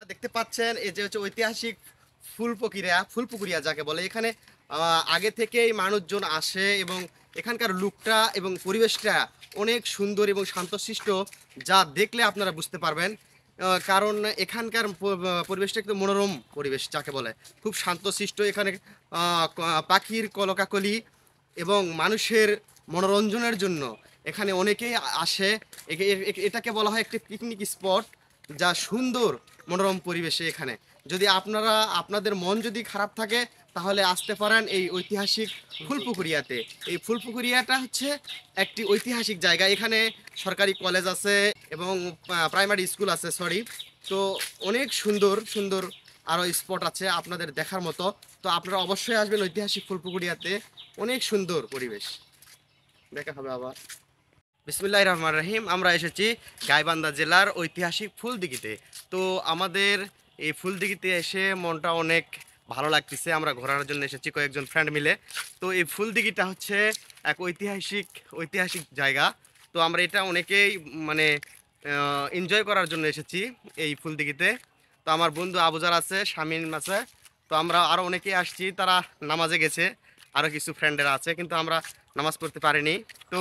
দেখতে পাচ্ছেন এই যে হচ্ছে ঐতিহাসিক ফুলপুকুরিয়া যাকে বলে। এখানে আগে থেকেই মানুষজন আসে এবং এখানকার লুকটা এবং পরিবেশটা অনেক সুন্দর এবং শান্তশিষ্ট, যা দেখলে আপনারা বুঝতে পারবেন। কারণ এখানকার পরিবেশটা একটু মনোরম পরিবেশ যাকে বলে, খুব শান্তশিষ্ট। এখানে পাখির কলকাকলি এবং মানুষের মনোরঞ্জনের জন্য এখানে অনেকেই আসে। এটাকে বলা হয় একটি পিকনিক স্পট, যা সুন্দর মনোরম পরিবেশে। এখানে যদি আপনাদের মন যদি খারাপ থাকে তাহলে আসতে পারেন এই ঐতিহাসিক ফুলপুকুরিয়াতে। এই ফুলপুকুরিয়াটা হচ্ছে একটি ঐতিহাসিক জায়গা। এখানে সরকারি কলেজ আছে এবং প্রাইমারি স্কুল আছে, সরি। তো অনেক সুন্দর সুন্দর আরও স্পট আছে আপনাদের দেখার মতো। তো আপনারা অবশ্যই আসবেন ঐতিহাসিক ফুলপুকুরিয়াতে, অনেক সুন্দর পরিবেশ। দেখা হবে আবার। বিসমিল্লাহির রহমানির রহিম। আমরা এসেছি গাইবান্ধা জেলার ঐতিহাসিক ফুলদিঘিতে। তো আমাদের এই ফুলদিঘিতে এসে মনটা অনেক ভালো লাগতেছে। আমরা ঘোরার জন্য এসেছি কয়েকজন ফ্রেন্ড মিলে। তো এই ফুলদিঘিটা হচ্ছে এক ঐতিহাসিক জায়গা। তো আমরা এটা অনেকেই মানে এনজয় করার জন্য এসেছি এই ফুলদিঘিতে। তো আমার বন্ধু আবুজার আছে, শামীম আছে। তো আমরা আরও অনেকেই আসছি, তারা নামাজে গেছে। আরও কিছু ফ্রেন্ডেরা আছে, কিন্তু আমরা নামাজ পড়তে পারিনি। তো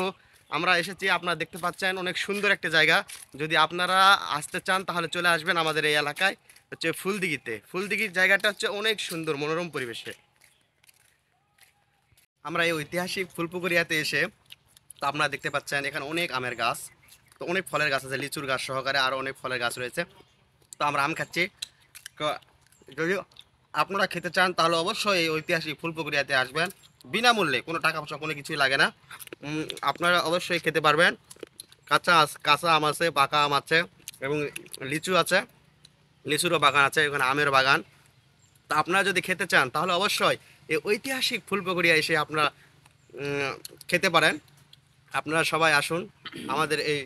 আমরা এসেছি, আপনারা দেখতে পাচ্ছেন অনেক সুন্দর একটা জায়গা। যদি আপনারা আসতে চান তাহলে চলে আসবেন আমাদের এই এলাকায়, হচ্ছে ফুলদিঘিতে। ফুলদিঘির জায়গাটা হচ্ছে অনেক সুন্দর মনোরম পরিবেশে। আমরা এই ঐতিহাসিক ফুলপুকুরিয়াতে এসে, তো আপনারা দেখতে পাচ্ছেন এখানে অনেক আমের গাছ, তো অনেক ফলের গাছ আছে, লিচুর গাছ সহকারে আরও অনেক ফলের গাছ রয়েছে। তো আমরা আম খাচ্ছি। যদি আপনারা খেতে চান তাহলে অবশ্যই এই ঐতিহাসিক ফুলপুকুরিয়াতে আসবেন, বিনামূল্যে, কোনো টাকা পয়সা কোনো কিছুই লাগে না। আপনারা অবশ্যই খেতে পারবেন। কাঁচা আম আছে, পাকা আম আছে এবং লিচু আছে, লিচুরও বাগান আছে, এখানে আমের বাগান। তা আপনারা যদি খেতে চান তাহলে অবশ্যই এই ঐতিহাসিক ফুলপুকুরিয়া এসে আপনারা খেতে পারেন। আপনারা সবাই আসুন। আমাদের এই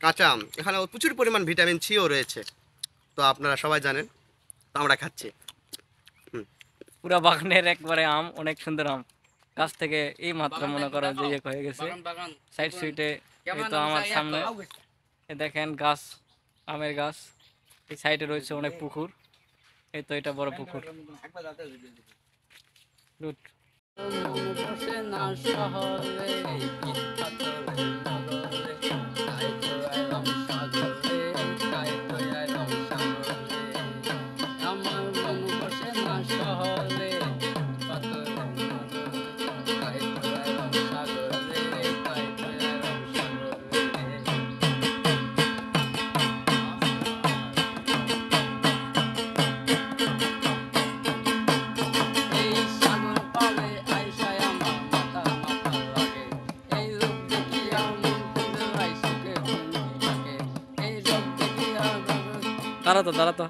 কাঁচা আম, এখানে প্রচুর পরিমাণ ভিটামিন সিও রয়েছে, তো আপনারা সবাই জানেন। তো আমরা খাচ্ছি। পুরা বাগানের একবারে আম, অনেক সুন্দর আম। গাছ থেকে এই মাত্র মনে করো যে হয়ে গেছে সাইড সুইটে। এই তো আমার সামনে দেখেন গাছ, আমের গাছ। এই সাইডে রয়েছে অনেক পুকুর। এই তো এটা বড় পুকুর। গুড। দাঁড়াতো দাঁড়াতো।